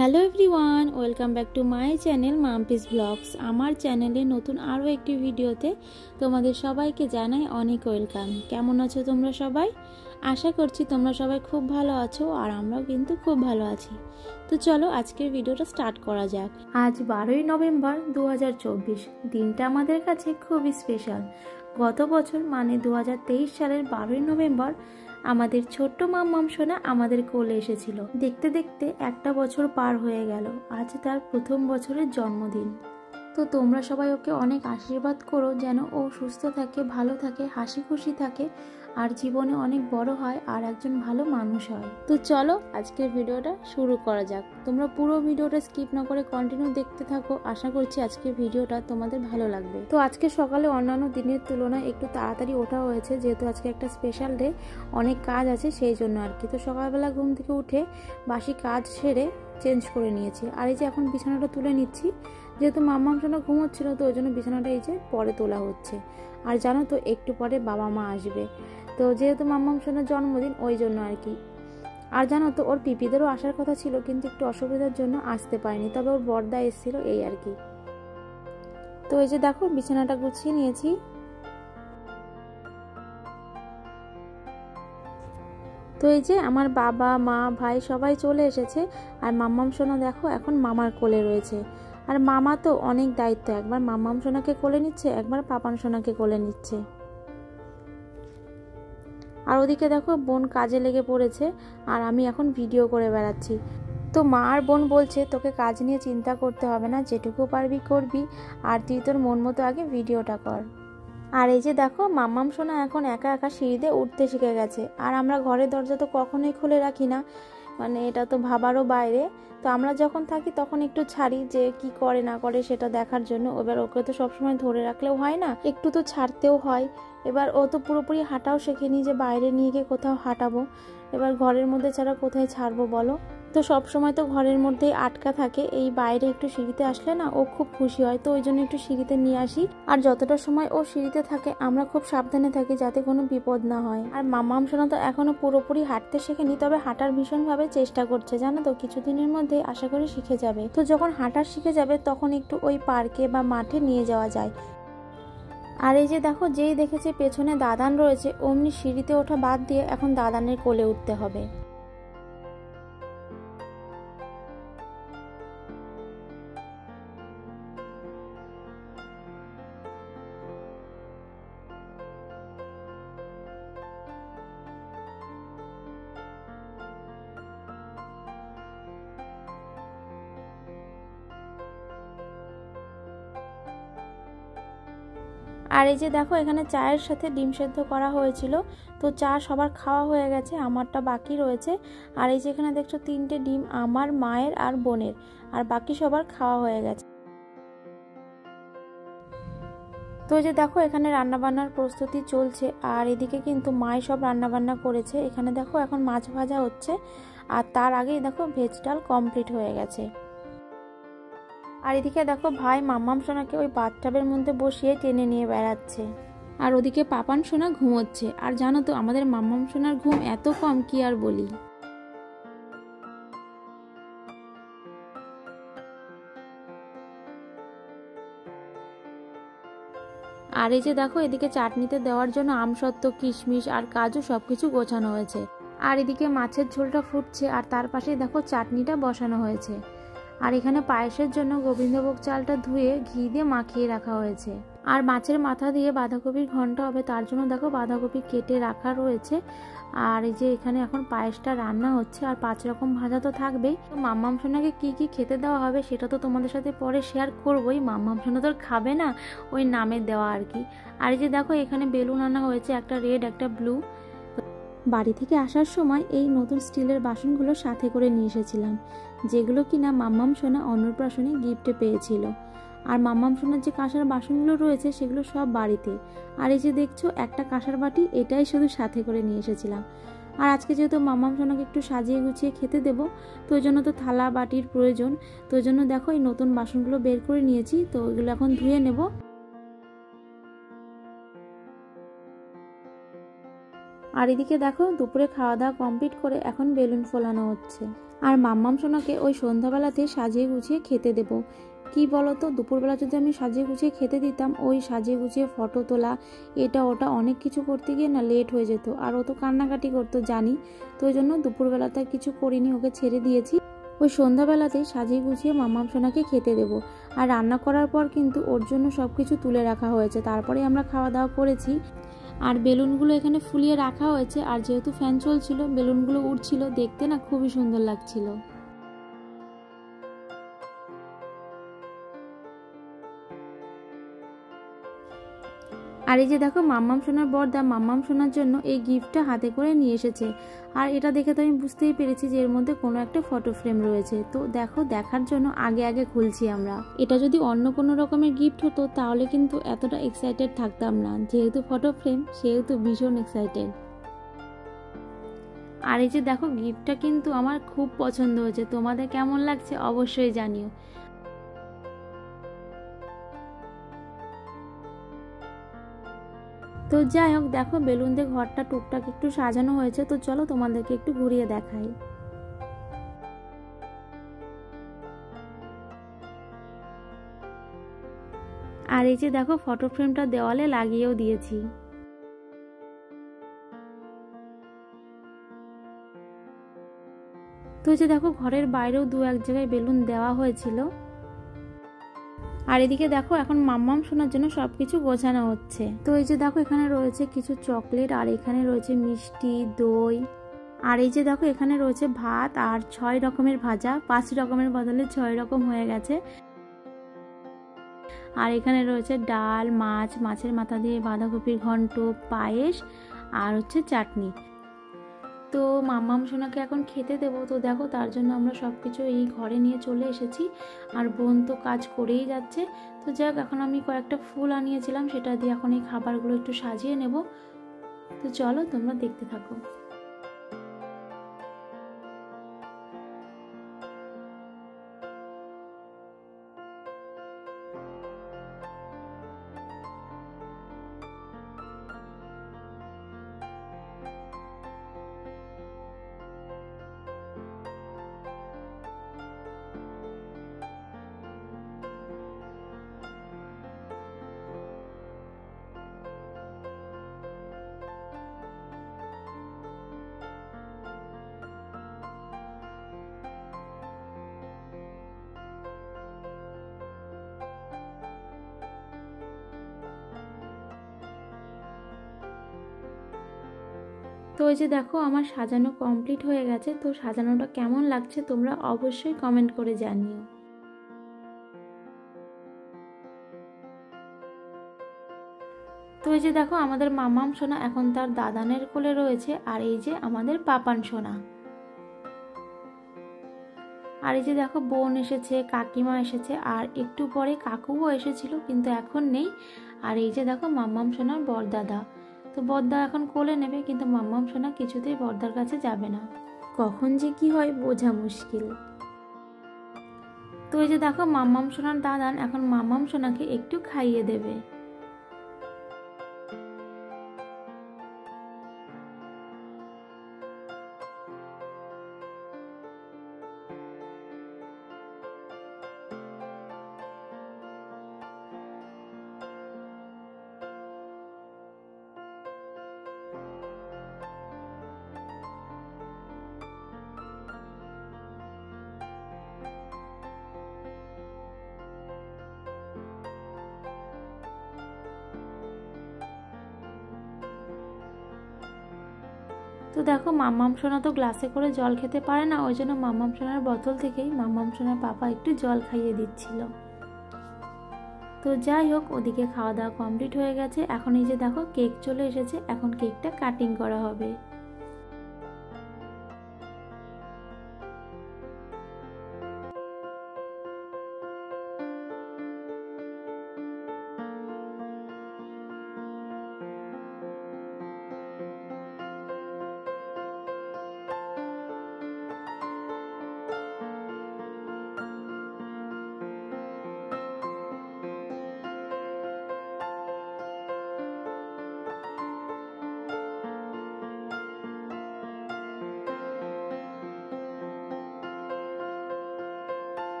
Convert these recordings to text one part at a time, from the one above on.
Hello everyone, welcome back to my channel Mampi's vlogs. আমার চ্যানেলে নতুন আরও একটি ভিডিওতে তোমাদের সবাইকে জানাই অনেক ওয়েলকাম। কেমন আছো তোমরা সবাই? আশা করছি তোমরা সবাই খুব ভালো আছো, আর আমরাও কিন্তু খুব ভালো আছি। তো চলো আজকের ভিডিওটা স্টার্ট করা যাক। আজ 12ই নভেম্বর 2024। দিনটা আমাদের কাছে খুবই স্পেশাল। গত বছর মানে 2023 সালের 12ই নভেম্বর আমাদের ছোট্ট মাম্মাম সোনা আমাদের কোলে এসেছিল। দেখতে দেখতে একটা বছর পার হয়ে গেল। আজ তার প্রথম বছরের জন্মদিন। তো তোমরা সবাই ওকে অনেক আশীর্বাদ করো যেন ও সুস্থ থাকে, ভালো থাকে, হাসি খুশি থাকে, আর জীবনে অনেক বড় হয় আর একজন ভালো মানুষ হয়। তো চলো আজকের ভিডিওটা শুরু করা যাক। তোমরা পুরো ভিডিওটা স্কিপ না করে কন্টিনিউ দেখতে থাকো। আশা করছি আজকের ভিডিওটা তোমাদের ভালো লাগবে। তো আজকে সকালে অন্যান্য দিনের তুলনায় একটু তাড়াতাড়ি ওঠা হয়েছে, যেহেতু আজকে একটা স্পেশাল ডে, অনেক কাজ আছে সেই জন্য আর কি। তো সকালবেলা ঘুম থেকে উঠে বাসি কাজ সেরে চেঞ্জ করে নিয়েছি, আর এই যে এখন বিছানাটা তুলে নিচ্ছি। যেহেতু মাম্মাম সোনা ঘুমোচ্ছিল, তো ওই জন্য বিছানাটা এই যে পরে তোলা হচ্ছে। আর জানো তো একটু পরে বাবা মা আসবে, তো যেহেতু মাম্মাম সোনার জন্মদিন ওই জন্য আর কি। আর জানো তো ওর পিপিদেরও আসার কথা ছিল, কিন্তু একটু অসুবিধার জন্য আসতে পারেনি, তবে ওর বড়দা এসেছিল এই আর কি। তো এই যে দেখো বিছানাটা গুছিয়ে নিয়েছি। তো এই যে আমার বাবা মা ভাই সবাই চলে এসেছে, আর মাম্মাম সোনা দেখো এখন মামার কোলে রয়েছে। আর মামা তো অনেক দায়িত্ব, একবার মাম্মাম সোনাকে কোলে নিচ্ছে, একবার পাপান সোনাকে কোলে নিচ্ছে। আর ওদিকে দেখো বোন কাজে লেগে পড়েছে, আর আমি এখন ভিডিও করে বেড়াচ্ছি। তো মা আর বোন বলছে তোকে কাজ নিয়ে চিন্তা করতে হবে না, যেটুকু পারবি করবি, আর তুই তোর মন মতো আগে ভিডিওটা কর। আর এই যে দেখো মাম্মাম সোনা এখন একা একা সিঁড়িতে উঠতে শিখে গেছে। আর আমরা ঘরের দরজা তো কখনোই খুলে রাখি না, মানে এটা তো ভাবারও বাইরে। তো আমরা যখন থাকি তখন একটু ছাড়ি, যে কি করে না করে সেটা দেখার জন্য। এবার ওকে তো সবসময় ধরে রাখলেও হয় না, একটু তো ছাড়তেও হয়। এবার ও তো পুরোপুরি হাঁটাও শেখেনি যে বাইরে নিয়ে গিয়ে কোথাও হাঁটাবো। এবার ঘরের মধ্যে ছাড়া কোথায় ছাড়বো বলো? তো সব সময় তো ঘরের মধ্যেই আটকা থাকে, এই বাইরে একটু সিঁড়িতে আসলে না ও খুব খুশি হয়। তো ওই জন্য একটু সিঁড়িতে নিয়ে আসি, আর যতটা সময় ও সিঁড়িতে থাকে আমরা খুব সাবধানে থাকি যাতে কোনো বিপদ না হয়। আর মাম্মাম সোনা তো এখনো পুরোপুরি হাঁটতে শেখেনি, তবে হাঁটার ভীষণভাবে চেষ্টা করছে, জানো তো কিছুদিনের মধ্যে আশা করি শিখে যাবে। তো যখন হাঁটার শিখে যাবে তখন একটু ওই পার্কে বা মাঠে নিয়ে যাওয়া যায়। আর এই যে দেখো যেই দেখেছে পেছনে দাদান রয়েছে, অমনি সিঁড়িতে ওঠা বাদ দিয়ে এখন দাদানের কোলে উঠতে হবে। আর এই যে দেখো এখানে চায়ের সাথে ডিম সেদ্ধ করা হয়েছিল। তো চা সবার খাওয়া হয়ে গেছে, আমারটা বাকি রয়েছে। আর এই যে এখানে দেখছো 3টে ডিম আমার, মায়ের আর বোনের, আর বাকি সবার খাওয়া হয়ে গেছে। তো এই যে দেখো এখানে রান্নাবান্নার প্রস্তুতি চলছে, আর এদিকে কিন্তু মাই সব রান্নাবান্না করেছে। এখানে দেখো এখন মাছ ভাজা হচ্ছে, আর তার আগেই দেখো ভেজ ডাল কমপ্লিট হয়ে গেছে। আর এদিকে দেখো ভাই মাম্মাম সোনাকে ওই বাথটাবের মধ্যে বসিয়ে টেনে নিয়ে বেড়াচ্ছে, আর ওদিকে পাপান সোনা ঘুমোচ্ছে। আর জানো তো আমাদের মাম্মাম সোনার ঘুম এত কম কি আর বলি। আর এই যে দেখো এদিকে চাটনিতে দেওয়ার জন্য আমসত্ত্ব, কিশমিশ আর কাজু সবকিছু গোছানো হয়েছে। আর এদিকে মাছের ঝোলটা ফুটছে, আর তার পাশেই দেখো চাটনিটা বসানো হয়েছে। আর এখানে পায়েসের জন্য গোবিন্দভোগ চালটা ধুয়ে ঘি দিয়ে মাখিয়ে রাখা হয়েছে। আর মাছের মাথা দিয়ে বাঁধাকপির ঘন্ট হবে, তার জন্য দেখো বাঁধাকপি কেটে রাখা রয়েছে। আর এই যে এখানে এখন পায়েসটা রান্না হচ্ছে, আর 5 রকম ভাজা তো থাকবেই। তো মাম্মাম সোনাকে কি কি খেতে দেওয়া হবে সেটা তো তোমাদের সাথে পরে শেয়ার করবোই। মাম্মাম সোনা তো খাবে না, ওই নামের দেওয়া আর কি। আর এই যে দেখো এখানে বেলুন আনা হয়েছে, একটা রেড একটা ব্লু। বাড়ি থেকে আসার সময় এই নতুন স্টিলের বাসনগুলো সাথে করে নিয়ে এসেছিলাম, যেগুলো কিনা মাম্মাম সোনা অন্নপ্রাশনে গিফটে পেয়েছিল। আর মাম্মাম সোনার যে কাঁসার বাসনগুলো রয়েছে সেগুলো সব বাড়িতে। আর এই যে দেখছো একটা কাঁসার বাটি, এটাই শুধু সাথে করে নিয়ে এসেছিলাম। আর আজকে যেহেতু মাম্মাম সোনাকে একটু সাজিয়ে গুছিয়ে খেতে দেবো, তো ওই জন্য তো থালা বাটির প্রয়োজন। তো ওই জন্য দেখো এই নতুন বাসনগুলো বের করে নিয়েছি, তো ওইগুলো এখন ধুয়ে নেব। আর এদিকে দেখো দুপুরে খাওয়া দাওয়া কমপ্লিট করে এখন বেলুন ফোলানো হচ্ছে। আর মাম্মাম সোনাকে ওই সন্ধ্যাবেলাতে সাজিয়ে গুছিয়ে খেতে দেব। কি বলো তো, দুপুরবেলা যদি আমি সাজিয়ে গুছিয়ে খেতে দিতাম, ওই সাজিয়ে গুছিয়ে ফটো তোলা এটা ওটা অনেক কিছু করতে গিয়ে না লেট হয়ে যেত, আর ও তো কান্নাকাটি করতো জানি, তো ওই জন্য দুপুরবেলাতে কিছু করিনি, ওকে ছেড়ে দিয়েছি। ওই সন্ধ্যাবেলাতেই সাজিয়ে গুছিয়ে মাম্মাম সোনাকে খেতে দেব। আর রান্না করার পর কিন্তু ওর জন্য সব কিছু তুলে রাখা হয়েছে, তারপরে আমরা খাওয়া দাওয়া করেছি। আর বেলুনগুলো এখানে ফুলিয়ে রাখা হয়েছে, আর যেহেতু ফ্যান চলছিল বেলুনগুলো উড়ছিল, দেখতে না খুবই সুন্দর লাগছিল। আর এই যে দেখো মাম্মাম সোনার বড়দা মাম্মাম সোনার জন্য এই গিফটটা হাতে করে নিয়ে এসেছে। আর এটা দেখে তো আমি বুঝতেই পেরেছি যে এর মধ্যে কোনো একটা ফটো ফ্রেম রয়েছে। তো দেখো, দেখার জন্য আগে আগে খুলছি আমরা। এটা যদি অন্য কোনো রকমের গিফট হতো তাহলে কিন্তু এতটা এক্সাইটেড থাকতাম না, যেহেতু ফটো ফ্রেম সেহেতু ভীষণ এক্সাইটেড। আর এই যে দেখো, গিফটটা কিন্তু আমার খুব পছন্দ হয়েছে, তোমাদের কেমন লাগছে অবশ্যই জানিও। তো যাই হোক, দেখো বেলুন দিয়ে ঘরটা টুকটাক একটু সাজানো হয়েছে, তো চলো তোমাদেরকে একটু ঘুরিয়ে দেখাই। আর এই যে দেখো, ফটো ফ্রেমটা দেওয়ালে লাগিয়েও দিয়েছি। তো এই যে দেখো, ঘরের বাইরেও দু এক জায়গায় বেলুন দেওয়া হয়েছিল। আর এদিকে দেখো, এখন মাম্মাম শোনার জন্য সবকিছু গোছানো হচ্ছে। তো এই যে দেখো, এখানে রয়েছে কিছু চকলেট, আর এখানে রয়েছে মিষ্টি, দই। আর এই যে দেখো, এখানে রয়েছে ভাত আর 6 রকমের ভাজা, 5 রকমের বদলে 6 রকম হয়ে গেছে। আর এখানে রয়েছে ডাল, মাছ, মাছের মাথা দিয়ে বাঁধাকপির ঘন্ট, পায়েস আর হচ্ছে চাটনি। তো মাম্মাম সোনাকে এখন খেতে দেবো। তো দেখো, তার জন্য আমরা সব কিছু এই ঘরে নিয়ে চলে এসেছি, আর বোন তো কাজ করেই যাচ্ছে। তো যাক, এখন আমি কয়েকটা ফুল আনিয়েছিলাম, সেটা দিয়ে এখন এই খাবারগুলো একটু সাজিয়ে নেব। তো চলো তোমরা দেখতে থাকো। তো এই যে দেখো, আমার সাজানো কমপ্লিট হয়ে গেছে। তো সাজানোটা কেমন লাগছে তোমরা অবশ্যই কমেন্ট করে জানিও। তো এই যে দেখো, আমাদের মামাম সোনা এখন তার দাদানের কোলে রয়েছে, আর এই যে আমাদের পাপান সোনা। আর এই যে দেখো, বোন এসেছে, কাকিমা এসেছে, আর একটু পরে কাকুও এসেছিল কিন্তু এখন নেই। আর এই যে দেখো, মাম্মাম সোনার বড়দাদা। তো বড়দা এখন কোলে নেবে, কিন্তু মাম্মাম সোনা কিছুতেই বড়দার কাছে যাবে না। কখন যে কি হয় বোঝা মুশকিল। তো এই যে দেখো, মাম্মাম সোনার দাদান এখন মাম্মাম সোনাকে একটু খাইয়ে দেবে। তো দেখো, মাম্মাম সোনা তো গ্লাসে করে জল খেতে পারে না, ওই জন্য মাম্মাম সোনার বোতল থেকেই মাম্মাম সোনার পাপা একটু জল খাইয়ে দিচ্ছিল। তো যাই হোক, ওদিকে খাওয়া দাওয়া কমপ্লিট হয়ে গেছে। এখন এই যে দেখো, কেক চলে এসেছে, এখন কেকটা কাটিং করা হবে।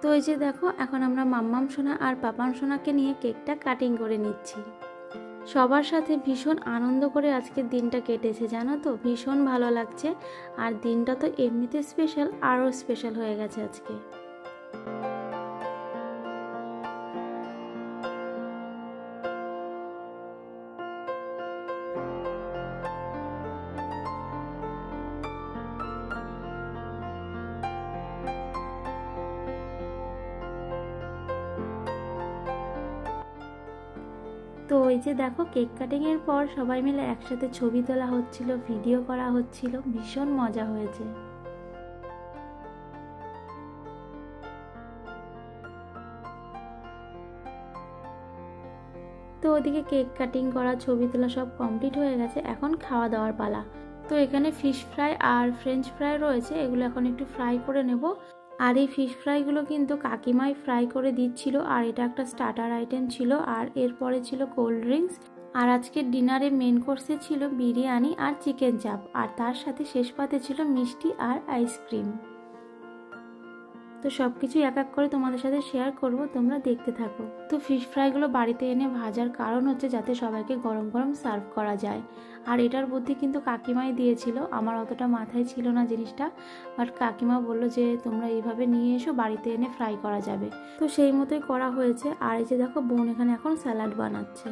তো এই যে দেখো এখন আমরা মাম্মাম সোনা আর পাপান সোনাকে নিয়ে কেকটা কাটিং করে নিচ্ছি। সবার সাথে ভীষণ আনন্দ করে আজকের দিনটা কেটেছে, জানো তো, ভীষণ ভালো লাগছে। আর দিনটা তো এমনিতে স্পেশাল, আরও স্পেশাল হয়ে গেছে আজকে। তো এই যে দেখো কেক কাটিংয়ের পর সবাই মিলে একসাথে ছবি তোলা হচ্ছিল, ভিডিও করা হচ্ছিল, ভীষণ মজা হয়েছে। তো ওদিকে কেক কাটিং করা, ছবি তোলা সব কমপ্লিট হয়ে গেছে, এখন খাওয়া দাওয়ার পালা। তো এখানে ফিশ ফ্রাই আর ফ্রেঞ্চ ফ্রাই রয়েছে, এগুলো এখন একটু ফ্রাই করে নেব। আর এই ফিশ ফ্রাইগুলো কিন্তু কাকিমাই ফ্রাই করে দিচ্ছিল, আর এটা একটা স্টার্টার আইটেম ছিল। আর এরপরে ছিল কোল্ড ড্রিঙ্কস। আর আজকের ডিনারে মেন কোর্সে ছিল বিরিয়ানি আর চিকেন চাপ, আর তার সাথে শেষ পাতে ছিল মিষ্টি আর আইসক্রিম। তো সব কিছু এক এক করে তোমাদের সাথে শেয়ার করব, তোমরা দেখতে থাকো। তো ফিশ ফ্রাইগুলো বাড়িতে এনে ভাজার কারণ হচ্ছে যাতে সবাইকে গরম গরম সার্ভ করা যায়। আর এটার বুদ্ধি কিন্তু কাকিমাই দিয়েছিল, আমার অতটা মাথায় ছিল না জিনিসটা, বাট কাকিমা বললো যে তোমরা এইভাবে নিয়ে এসো, বাড়িতে এনে ফ্রাই করা যাবে। তো সেই মতোই করা হয়েছে। আর এই যে দেখো বোন এখানে এখন স্যালাড বানাচ্ছে।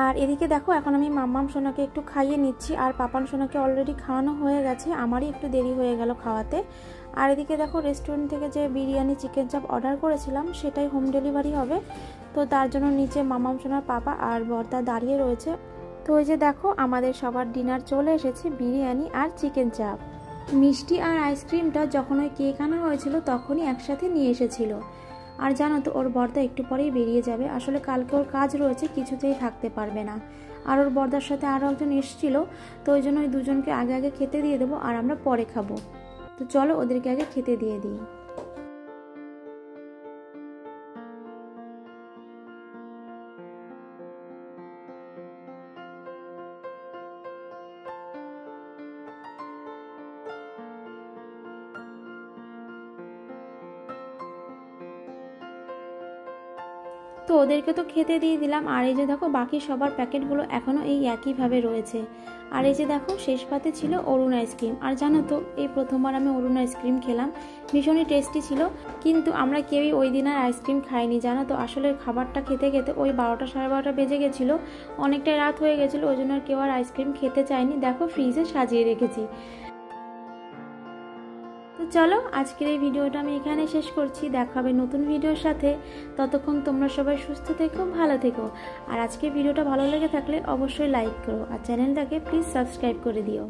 আর এদিকে দেখো এখন আমি মাম্মাম সোনাকে একটু খাইয়ে নিচ্ছি, আর পাপান সোনাকে অলরেডি খাওয়ানো হয়ে গেছে, আমারই একটু দেরি হয়ে গেল খাওয়াতে। আর এদিকে দেখো রেস্টুরেন্ট থেকে যে বিরিয়ানি চিকেন চাপ অর্ডার করেছিলাম সেটাই হোম ডেলিভারি হবে। তো তার জন্য নিচে মাম্মাম সোনার পাপা আর বর্দা দাঁড়িয়ে রয়েছে। তো ওই যে দেখো আমাদের সবার ডিনার চলে এসেছে, বিরিয়ানি আর চিকেন চাপ। মিষ্টি আর আইসক্রিমটা যখন ওই কেক আনা হয়েছিল তখনই একসাথে নিয়ে এসেছিল। আর জানো তো ওর বর্দা একটু পরেই বেরিয়ে যাবে, আসলে কালকে ওর কাজ রয়েছে, কিছুতেই থাকতে পারবে না। আর ওর বর্দার সাথে আরও একজন এসেছিল, তো ওই জন্য ওই দুজনকে আগে আগে খেতে দিয়ে দেবো, আর আমরা পরে খাবো। তো চলো ওদেরকে আগে খেতে দিয়ে দিই। তো ওদেরকে তো খেতে দিয়ে দিলাম। আর এই যে দেখো বাকি সবার প্যাকেটগুলো এখনও এই একইভাবে রয়েছে। আর এই যে দেখো শেষ পাতে ছিল অরুণ আইসক্রিম। আর জানো তো এই প্রথমবার আমি অরুণ আইসক্রিম খেলাম, ভীষণই টেস্টি ছিল। কিন্তু আমরা কেউই ওই দিন আর আইসক্রিম খাইনি, জানো তো, আসলে খাবারটা খেতে খেতে ওই 12টা সাড়ে 12টা বেজে গেছিলো, অনেকটাই রাত হয়ে গেছিলো, ওই জন্য আর কেউ আর আইসক্রিম খেতে চায়নি। দেখো ফ্রিজে সাজিয়ে রেখেছি। তো চলো আজকের এই ভিডিওটা আমি এখানে শেষ করছি, দেখা হবে নতুন ভিডিওর সাথে। ততক্ষণ তোমরা সবাই সুস্থ থেকো, ভালো থেকো। আর আজকের ভিডিওটা ভালো লেগে থাকলে অবশ্যই লাইক করো, আর চ্যানেলটাকে প্লিজ সাবস্ক্রাইব করে দিও।